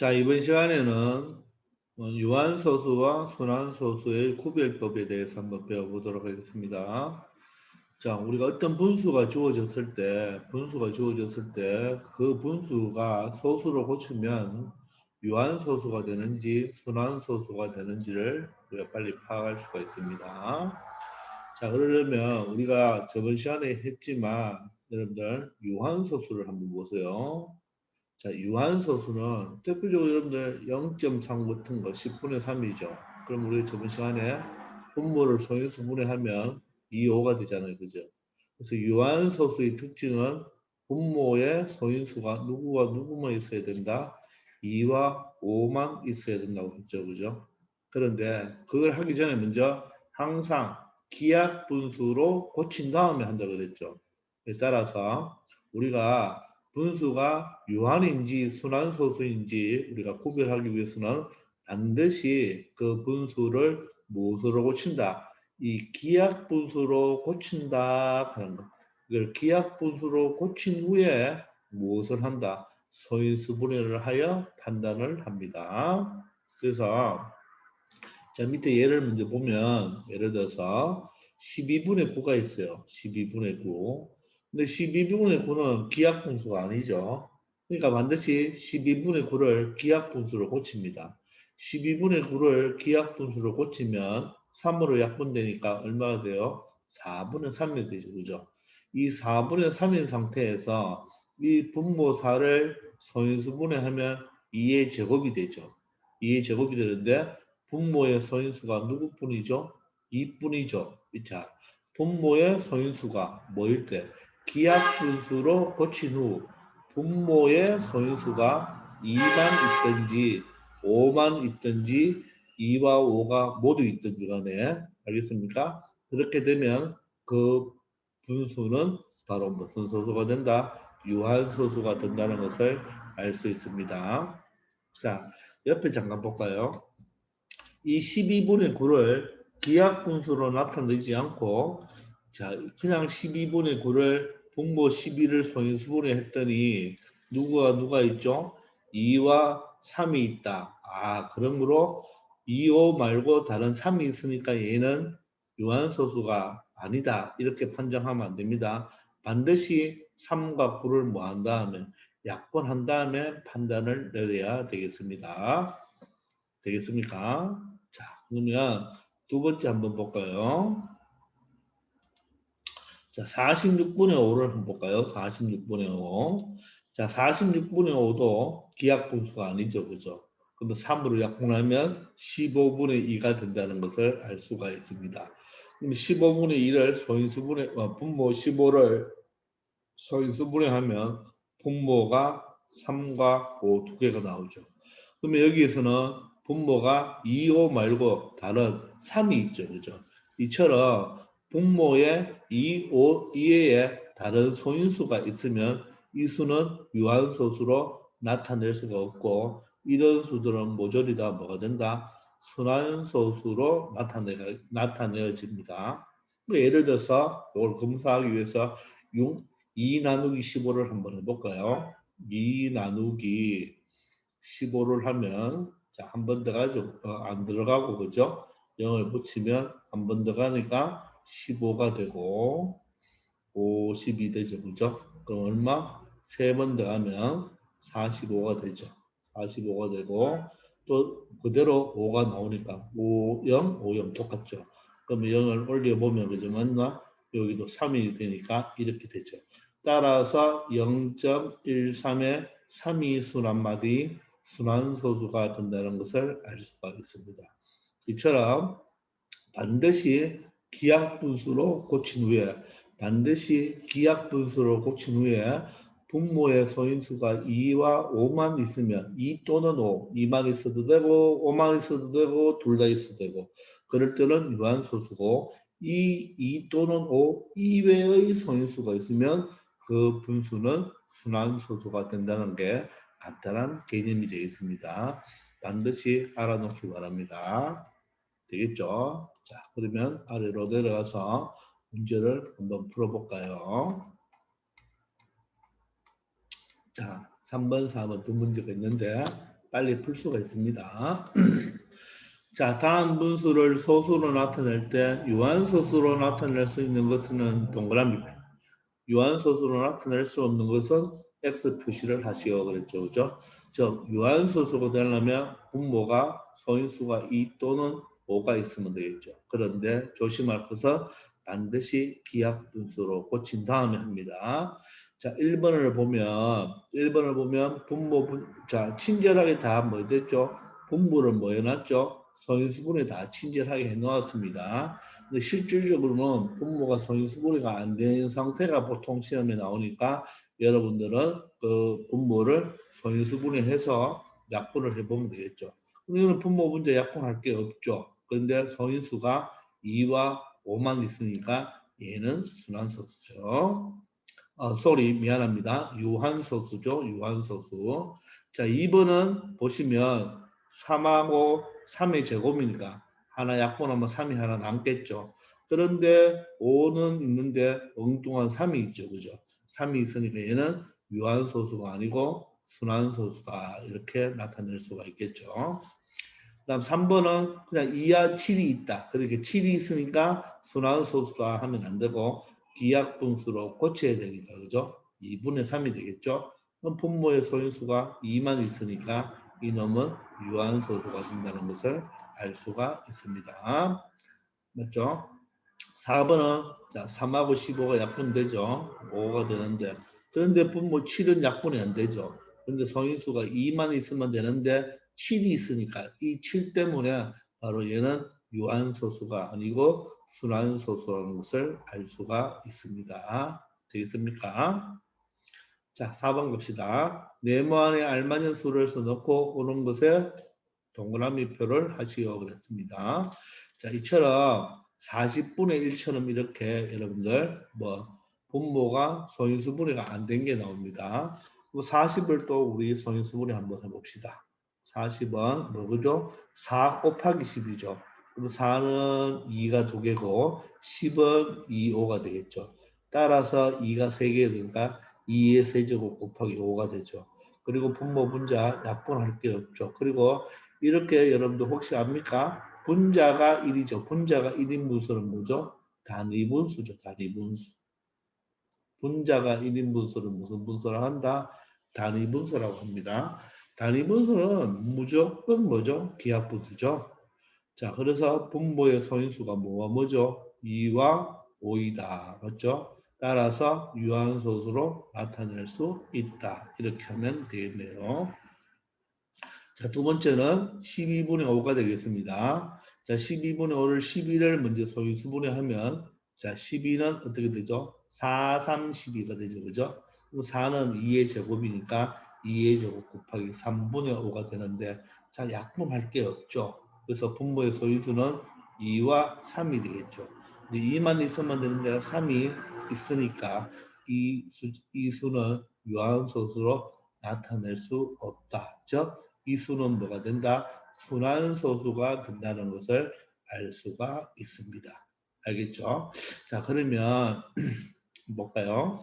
자, 이번 시간에는 유한소수와 순환소수의 구별법에 대해서 한번 배워보도록 하겠습니다. 자, 우리가 어떤 분수가 주어졌을 때 그 분수가 소수로 고치면 유한소수가 되는지 순환소수가 되는지를 우리가 빨리 파악할 수가 있습니다. 자, 그러려면 우리가 저번 시간에 했지만 여러분들 유한소수를 한번 보세요. 자, 유한소수는 대표적으로 여러분들 0.3 같은 거 10분의 3이죠. 그럼 우리 저번 시간에 분모를 소인수 분해하면 2, 5가 되잖아요. 그죠? 그래서 유한소수의 특징은 분모의 소인수가 누구와 누구만 있어야 된다? 2와 5만 있어야 된다고 했죠. 그죠? 그런데 그걸 하기 전에 먼저 항상 기하 분수로 고친 다음에 한다고 그랬죠. 따라서 우리가 분수가 유한인지 순환소수인지 우리가 구별하기 위해서는 반드시 그 분수를 무엇으로 고친다. 이 기하분수로 고친다 하는 것. 이걸 기하분수로 고친 후에 무엇을 한다. 소인수 분해를 하여 판단을 합니다. 그래서 자, 밑에 예를 먼저 보면 예를 들어서 12분의 9가 있어요. 12분의 9. 근데 12분의 9는 기하분수가 아니죠. 그러니까 반드시 12분의 9를 기하분수로 고칩니다. 12분의 9를 기하분수로 고치면 3으로 약분되니까 얼마가 돼요? 4분의 3이 되죠. 그죠? 이 4분의 3인 상태에서 이 분모사를 소인수분해하면 2의 제곱이 되죠. 2의 제곱이 되는데 분모의 소인수가 누구뿐이죠? 2뿐이죠. 자, 분모의 소인수가 뭐일 때? 기하분수로 고친 후 분모의 소인수가 2만 있든지 5만 있든지 2와 5가 모두 있든지 간에 알겠습니까? 그렇게 되면 그 분수는 바로 무슨 소수가 된다? 유한소수가 된다는 것을 알 수 있습니다. 자, 옆에 잠깐 볼까요? 이 12분의 9를 기하분수로 나타내지 않고 자 그냥 12분의 9를 분모 12를 소인수분해 했더니 누가 있죠? 2와 3이 있다. 아 그러므로 2, 5 말고 다른 3이 있으니까 얘는 유한소수가 아니다. 이렇게 판정하면 안 됩니다. 반드시 3과 9를 뭐 한 다음에 약분한 다음에 판단을 내려야 되겠습니다. 되겠습니까? 자, 그러면 두 번째 한번 볼까요? 자, 46분의 5를 한번 볼까요? 46분의 5. 자, 46분의 5도 기하분수가 아니죠. 그죠? 그러면 3으로 약분하면 15분의 2가 된다는 것을 알 수가 있습니다. 그럼 15분의 2를 분모 15를 소인수분해하면 분모가 3과 5 두 개가 나오죠. 그러면 여기에서는 분모가 2, 5 말고 다른 3이 있죠. 그죠? 이처럼 분모에 2, 5 이외에 다른 소인수가 있으면 이 수는 유한소수로 나타낼 수가 없고 이런 수들은 모조리 다 뭐가 된다? 순환소수로 나타내어집니다. 예를 들어서 이걸 검사하기 위해서 2 나누기 15를 한번 해볼까요? 2 나누기 15를 하면 자, 한 번 더 가죠. 안 들어가고 그죠? 0을 붙이면 한 번 더 가니까 15가 되고 52 되죠. 그죠? 그럼 얼마? 세 번 더 가면 45가 되죠. 45가 되고 또 그대로 5가 나오니까 5, 0, 5, 0 똑같죠. 그러면 0을 올려보면 그죠? 맞나? 여기도 3이 되니까 이렇게 되죠. 따라서 0.13의 3이 순한마디 순환소수가 된다는 것을 알 수가 있습니다. 이처럼 반드시 기하분수로 고친 후에 분모의 소인수가 2와 5만 있으면 2 또는 5, 2만 있어도 되고 5만 있어도 되고 둘 다 있어도 되고 그럴 때는 유한소수고 2 또는 5 이외의 소인수가 있으면 그 분수는 순환소수가 된다는 게 간단한 개념이 되겠습니다. 반드시 알아놓기 바랍니다. 되겠죠? 자, 그러면 아래로 내려가서 문제를 한번 풀어볼까요? 자, 3번, 4번 두 문제가 있는데 빨리 풀 수가 있습니다. 자, 다음 분수를 소수로 나타낼 때 유한소수로 나타낼 수 있는 것은 동그라미. 유한소수로 나타낼 수 없는 것은 X 표시를 하시오 그랬죠. 그죠? 즉 유한소수가 되려면 분모가 소인수가 2 또는 5가 있으면 되겠죠. 그런데 조심할 것은 반드시 기하분수로 고친 다음에 합니다. 자, 1번을 보면 자, 친절하게 다 뭐 됐죠? 분모를 뭐 해놨죠? 소인수분에 다 친절하게 해놓았습니다. 근데 실질적으로는 분모가 소인수분해가 안 된 상태가 보통 시험에 나오니까 여러분들은 그 분모를 소인수분해해서 약분을 해보면 되겠죠. 이거는 분모 문제 약분할 게 없죠. 그런데 소인수가 2와 5만 있으니까 얘는 순환소수죠. 미안합니다. 유한소수죠. 유한소수. 자, 2번은 보시면 3하고 3의 제곱이니까 하나 약분하면 3이 하나 남겠죠. 그런데 5는 있는데 엉뚱한 3이 있죠. 그죠? 3이 있으니까 얘는 유한소수가 아니고 순환소수다. 이렇게 나타낼 수가 있겠죠. 그다음 3번은 그냥 2와 7이 있다. 그렇게 7이 있으니까 순환소수다 하면 안 되고 기하분수로 고쳐야 되니까 그죠? 2분의 3이 되겠죠? 그럼 분모의 소인수가 2만 있으니까 이놈은 유한소수가 된다는 것을 알 수가 있습니다. 맞죠? 4번은 자 3하고 15가 약분되죠. 5가 되는데 그런데 분모 7은 약분이 안 되죠. 그런데 성인수가 2만 있으면 되는데 7이 있으니까 이 7 때문에 바로 얘는 유한소수가 아니고 순환소수라는 것을 알 수가 있습니다. 되겠습니까? 자 4번 갑시다. 네모안에 알맞은 수를 써놓고 오는 것에 동그라미 표를 하시오 그랬습니다. 자, 이처럼 40분의 1처럼 이렇게 여러분들 뭐 분모가 소인수분해가 안 된 게 나옵니다. 40을 또 우리 소인수분해 한번 해봅시다. 40은 뭐죠? 4 곱하기 10이죠. 그럼 4는 2가 2개고 10은 2, 5가 되겠죠. 따라서 2가 3개 되니까 2의 세제곱 곱하기 5가 되죠. 그리고 분모 분자 약분할 게 없죠. 그리고 이렇게 여러분들 혹시 압니까? 분자가 1이죠. 분자가 1인 분수는 뭐죠? 단위분수죠. 단위분수. 분자가 1인 분수는 무슨 분수를 한다? 단위분수라고 합니다. 단위분수는 무조건 뭐죠? 기하분수죠. 자, 그래서 분모의 소인수가 뭐와 뭐죠? 2와 5이다. 맞죠? 따라서 유한소수로 나타낼 수 있다. 이렇게 하면 되겠네요. 자, 두 번째는 12분의 5가 되겠습니다. 자, 12분의 5를 12를 먼저 소인수분해 하면 자, 12는 어떻게 되죠? 4, 3, 12가 되죠. 그죠? 그럼 4는 2의 제곱이니까 2의 제곱 곱하기 3분의 5가 되는데 자, 약분할 게 없죠. 그래서 분모의 소인수는 2와 3이 되겠죠. 근데 2만 있으면 되는데 3이 있으니까 이 수는 유한소수로 나타낼 수 없다. 즉, 이 수는 뭐가 된다? 순환소수가 된다는 것을 알 수가 있습니다. 알겠죠? 자, 그러면 볼까요?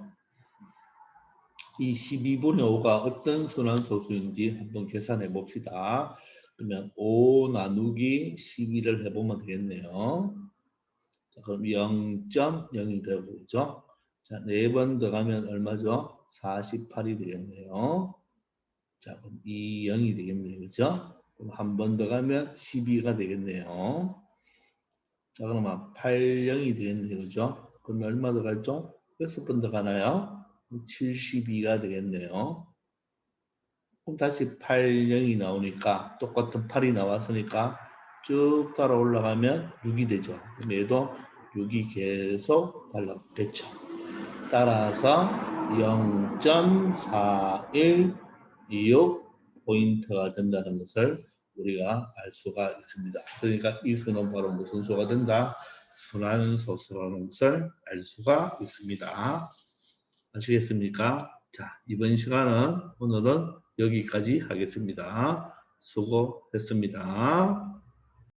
이 12분의 5가 어떤 순환소수인지 한번 계산해 봅시다. 그러면 5 나누기 12를 해보면 되겠네요. 자, 그럼 0.0이 되고 그죠? 자, 4번 더가면 얼마죠? 48이 되겠네요. 자, 그럼 2, 0이 되겠네요. 그죠? 그럼 한 번 더 가면 12가 되겠네요. 자, 그러면 8, 0이 되겠네요. 그죠? 그럼 얼마 더 갈죠? 6번 더 가나요? 72가 되겠네요. 그럼 다시 8, 0이 나오니까 똑같은 8이 나왔으니까 쭉 따라 올라가면 6이 되죠. 그럼 얘도 6이 계속 달라붙겠죠. 따라서 0.4126 포인트가 된다는 것을 우리가 알 수가 있습니다. 그러니까 이 수는 바로 무슨 수가 된다? 순환소수라는 것을 알 수가 있습니다. 아시겠습니까? 자, 이번 시간은 오늘은 여기까지 하겠습니다. 수고했습니다.